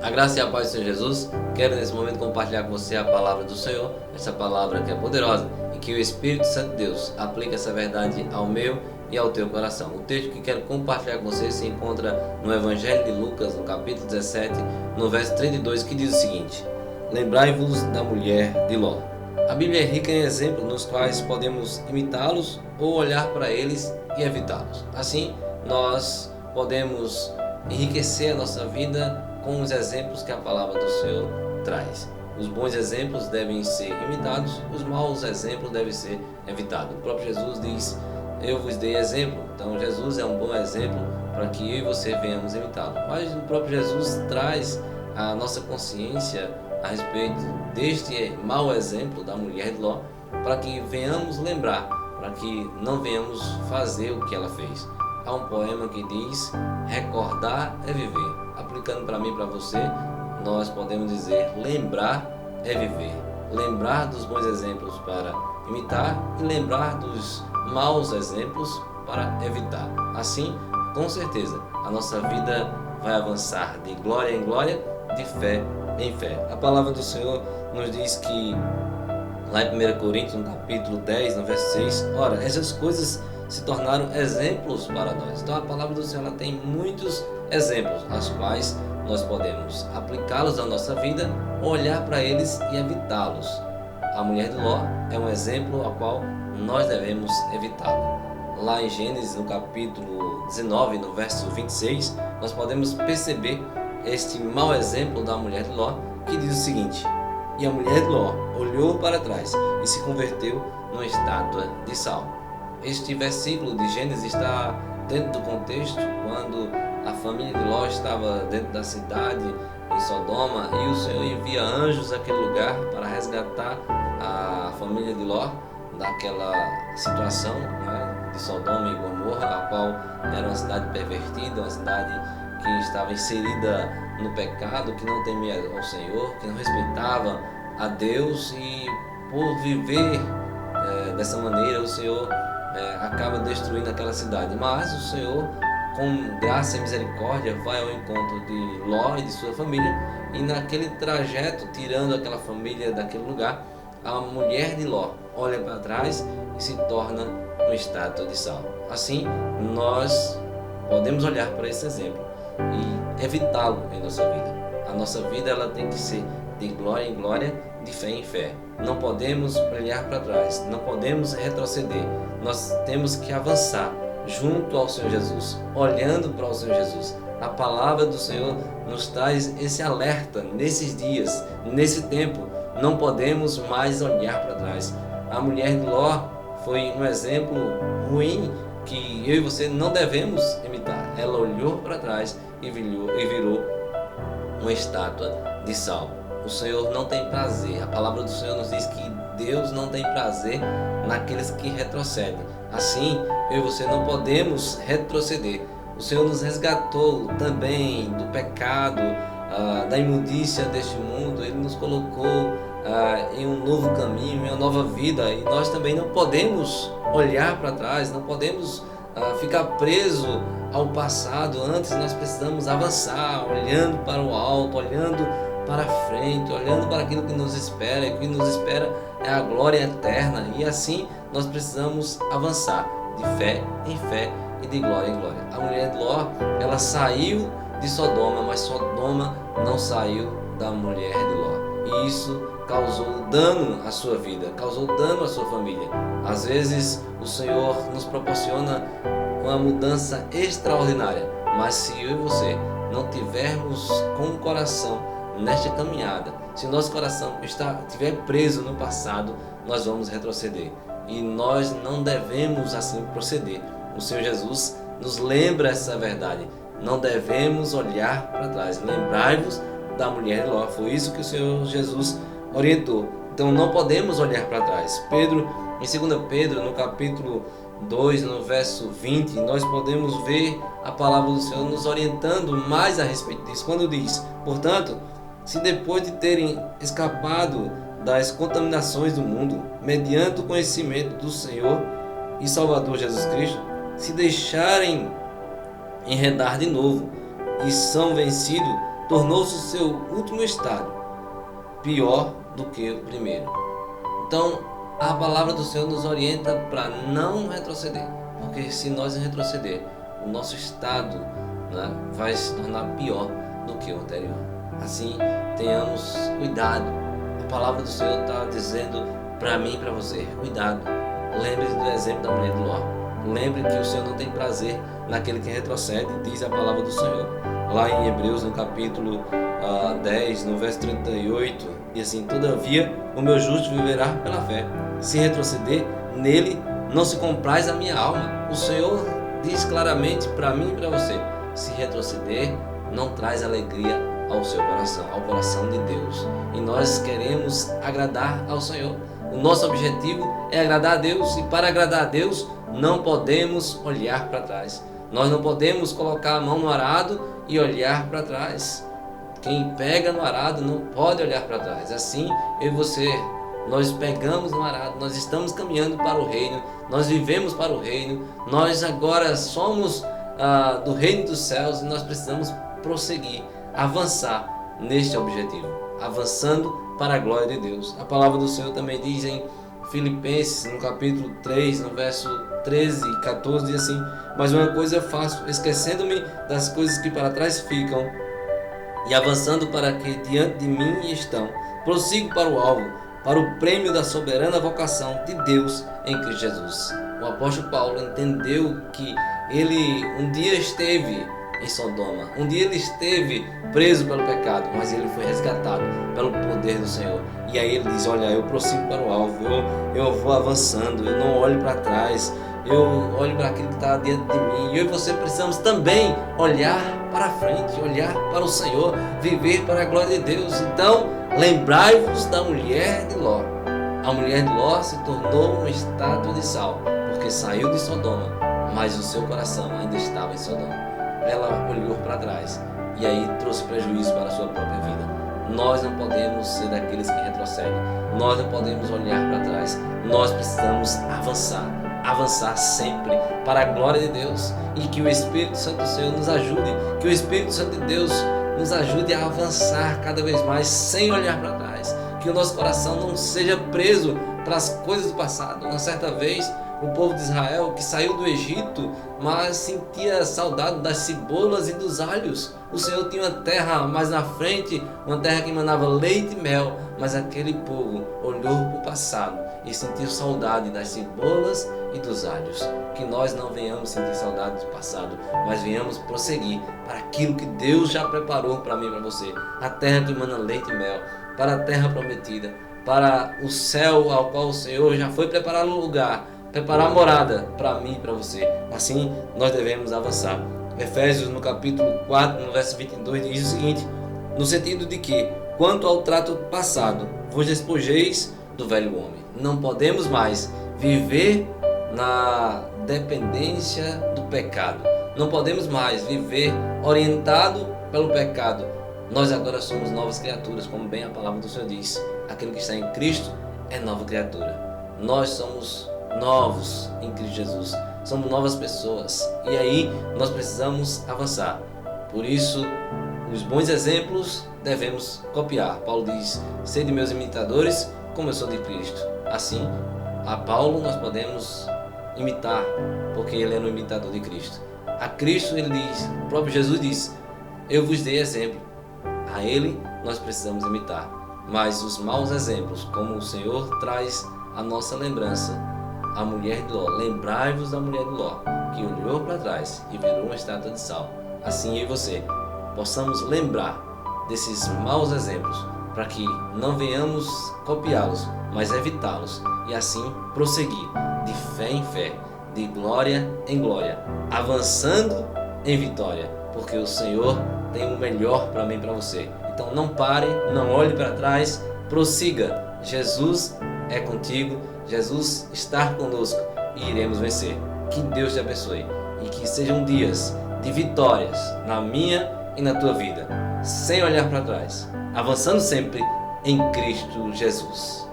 A graça e a paz do Senhor Jesus. Quero nesse momento compartilhar com você a palavra do Senhor, essa palavra que é poderosa e que o Espírito Santo de Deus aplica essa verdade ao meu e ao teu coração. O texto que quero compartilhar com você se encontra no Evangelho de Lucas, no capítulo 17, no verso 32, que diz o seguinte: Lembrai-vos da mulher de Ló. A Bíblia é rica em exemplos nos quais podemos imitá-los ou olhar para eles e evitá-los. Assim, nós podemos enriquecer a nossa vida com os exemplos que a palavra do Senhor traz. Os bons exemplos devem ser imitados, os maus exemplos devem ser evitados. O próprio Jesus diz: eu vos dei exemplo. Então Jesus é um bom exemplo para que eu e você venhamos imitá-lo. Mas o próprio Jesus traz a nossa consciência a respeito deste mau exemplo da mulher de Ló, para que venhamos lembrar, para que não venhamos fazer o que ela fez. Há um poema que diz: recordar é viver. Aplicando para mim e para você, nós podemos dizer: lembrar é viver. Lembrar dos bons exemplos para imitar e lembrar dos maus exemplos para evitar. Assim, com certeza, a nossa vida vai avançar de glória em glória, de fé em fé. A palavra do Senhor nos diz que, lá em 1 Coríntios, no capítulo 10, no verso 6, ora, essas coisas se tornaram exemplos para nós. Então a palavra do Senhor ela tem muitos exemplos, aos quais nós podemos aplicá-los à nossa vida, olhar para eles e evitá-los. A mulher de Ló é um exemplo ao qual nós devemos evitá-lo. Lá em Gênesis, no capítulo 19, no verso 26, nós podemos perceber este mau exemplo da mulher de Ló, que diz o seguinte: e a mulher de Ló olhou para trás e se converteu numa estátua de sal. Este versículo de Gênesis está dentro do contexto quando a família de Ló estava dentro da cidade, em Sodoma, e o Senhor envia anjos àquele lugar para resgatar a família de Ló daquela situação, né, de Sodoma e Gomorra, a qual era uma cidade pervertida, uma cidade que estava inserida no pecado, que não temia ao Senhor, que não respeitava a Deus, e por viver dessa maneira o Senhor acaba destruindo aquela cidade. Mas o Senhor, com graça e misericórdia, vai ao encontro de Ló e de sua família, e naquele trajeto, tirando aquela família daquele lugar, a mulher de Ló olha para trás e se torna uma estátua de sal. Assim, nós podemos olhar para esse exemplo e evitá-lo em nossa vida. A nossa vida ela tem que ser de glória em glória, de fé em fé. Não podemos olhar para trás, não podemos retroceder. Nós temos que avançar junto ao Senhor Jesus, olhando para o Senhor Jesus. A palavra do Senhor nos traz esse alerta nesses dias, nesse tempo. Não podemos mais olhar para trás. A mulher de Ló foi um exemplo ruim que eu e você não devemos imitar. Ela olhou para trás e virou uma estátua de sal. O Senhor não tem prazer. A palavra do Senhor nos diz que Deus não tem prazer naqueles que retrocedem. Assim, eu e você não podemos retroceder. O Senhor nos resgatou também do pecado, da imundícia deste mundo. Ele nos colocou em um novo caminho, em uma nova vida, e nós também não podemos olhar para trás, não podemos ficar preso ao passado. Antes nós precisamos avançar, olhando para o alto, olhando para frente, olhando para aquilo que nos espera, e o que nos espera é a glória eterna. E assim nós precisamos avançar de fé em fé e de glória em glória. A mulher de Ló, ela saiu de Sodoma, mas Sodoma não saiu da mulher de Ló. E isso causou dano à sua vida, causou dano à sua família. Às vezes o Senhor nos proporciona uma mudança extraordinária, mas se eu e você não tivermos com o coração nesta caminhada, se o nosso coração estiver preso no passado, nós vamos retroceder. E nós não devemos assim proceder. O Senhor Jesus nos lembra essa verdade. Não devemos olhar para trás. Lembrai-vos da mulher de Ló. Foi isso que o Senhor Jesus orientou. Então não podemos olhar para trás. Pedro, em 2 Pedro, no capítulo 2, no verso 20, nós podemos ver a palavra do Senhor nos orientando mais a respeito disso, quando diz: portanto, se depois de terem escapado das contaminações do mundo, mediante o conhecimento do Senhor e Salvador Jesus Cristo, se deixarem enredar de novo e são vencidos, tornou-se o seu último estágio pior do que o primeiro. Então, a palavra do Senhor nos orienta para não retroceder, porque se nós retroceder, o nosso estado, né, vai se tornar pior do que o anterior. Assim, tenhamos cuidado. A palavra do Senhor está dizendo para mim e para você: cuidado. Lembre-se do exemplo da mulher de Ló. Lembre que o Senhor não tem prazer naquele que retrocede, diz a palavra do Senhor. Lá em Hebreus, no capítulo 10, no verso 38, e assim: todavia o meu justo viverá pela fé. Se retroceder, nele não se compraz a minha alma. O Senhor diz claramente para mim e para você: se retroceder, não traz alegria ao seu coração, ao coração de Deus. E nós queremos agradar ao Senhor. O nosso objetivo é agradar a Deus, e para agradar a Deus não podemos olhar para trás. Nós não podemos colocar a mão no arado e olhar para trás. Quem pega no arado não pode olhar para trás. Assim, eu e você, nós pegamos no arado, nós estamos caminhando para o reino, nós vivemos para o reino, nós agora somos do reino dos céus, e nós precisamos prosseguir, avançar neste objetivo, avançando para a glória de Deus. A palavra do Senhor também diz em Filipenses, no capítulo 3, no verso 13 e 14, diz assim: mas uma coisa eu faço, esquecendo-me das coisas que para trás ficam e avançando para que diante de mim estão, prossigo para o alvo, para o prêmio da soberana vocação de Deus em Cristo Jesus. O apóstolo Paulo entendeu que ele um dia esteve em Sodoma, um dia ele esteve preso pelo pecado, mas ele foi resgatado pelo poder do Senhor. E aí ele diz: olha, eu prossigo para o alvo, eu vou avançando, eu não olho para trás, eu olho para aquilo que está diante de mim. E eu e você precisamos também olhar para frente, olhar para o Senhor, viver para a glória de Deus. Então, lembrai-vos da mulher de Ló. A mulher de Ló se tornou uma estátua de sal, porque saiu de Sodoma, mas o seu coração ainda estava em Sodoma. Ela olhou para trás e aí trouxe prejuízo para a sua própria vida. Nós não podemos ser daqueles que retrocedem. Nós não podemos olhar para trás. Nós precisamos avançar sempre para a glória de Deus, e que o Espírito Santo do Senhor nos ajude, que o Espírito Santo de Deus nos ajude a avançar cada vez mais sem olhar para trás, que o nosso coração não seja preso para as coisas do passado. Uma certa vez, o povo de Israel, que saiu do Egito, mas sentia saudade das cebolas e dos alhos. O Senhor tinha uma terra mais na frente, uma terra que emanava leite e mel, mas aquele povo olhou para o passado e sentiu saudade das cebolas e dos alhos. Que nós não venhamos sentir saudade do passado, mas venhamos prosseguir para aquilo que Deus já preparou para mim e para você. A terra que emana leite e mel, para a terra prometida, para o céu ao qual o Senhor já foi preparar um lugar, preparar a morada para mim e para você. Assim nós devemos avançar. Efésios, no capítulo 4, no verso 22, diz o seguinte: no sentido de que, quanto ao trato passado, vos despojeis do velho homem. Não podemos mais viver na dependência do pecado. Não podemos mais viver orientado pelo pecado. Nós agora somos novas criaturas, como bem a palavra do Senhor diz. Aquele que está em Cristo é nova criatura. Nós somos novos em Cristo Jesus. Somos novas pessoas. E aí nós precisamos avançar. Por isso, os bons exemplos devemos copiar. Paulo diz: sede meus imitadores, como eu sou de Cristo. Assim, a Paulo nós podemos imitar, porque ele é um imitador de Cristo. A Cristo, ele diz, o próprio Jesus diz: eu vos dei exemplo. A ele nós precisamos imitar. Mas os maus exemplos, como o Senhor traz a nossa lembrança, a mulher de Ló, lembrai-vos da mulher de Ló, que olhou para trás e virou uma estátua de sal. Assim eu e você possamos lembrar desses maus exemplos, para que não venhamos copiá-los, mas evitá-los, e assim prosseguir de fé em fé, de glória em glória, avançando em vitória, porque o Senhor tem o melhor para mim e para você. Então não pare, não olhe para trás, prossiga. Jesus é contigo, Jesus está conosco e iremos vencer. Que Deus te abençoe e que sejam dias de vitórias na minha e na tua vida, sem olhar para trás, avançando sempre em Cristo Jesus.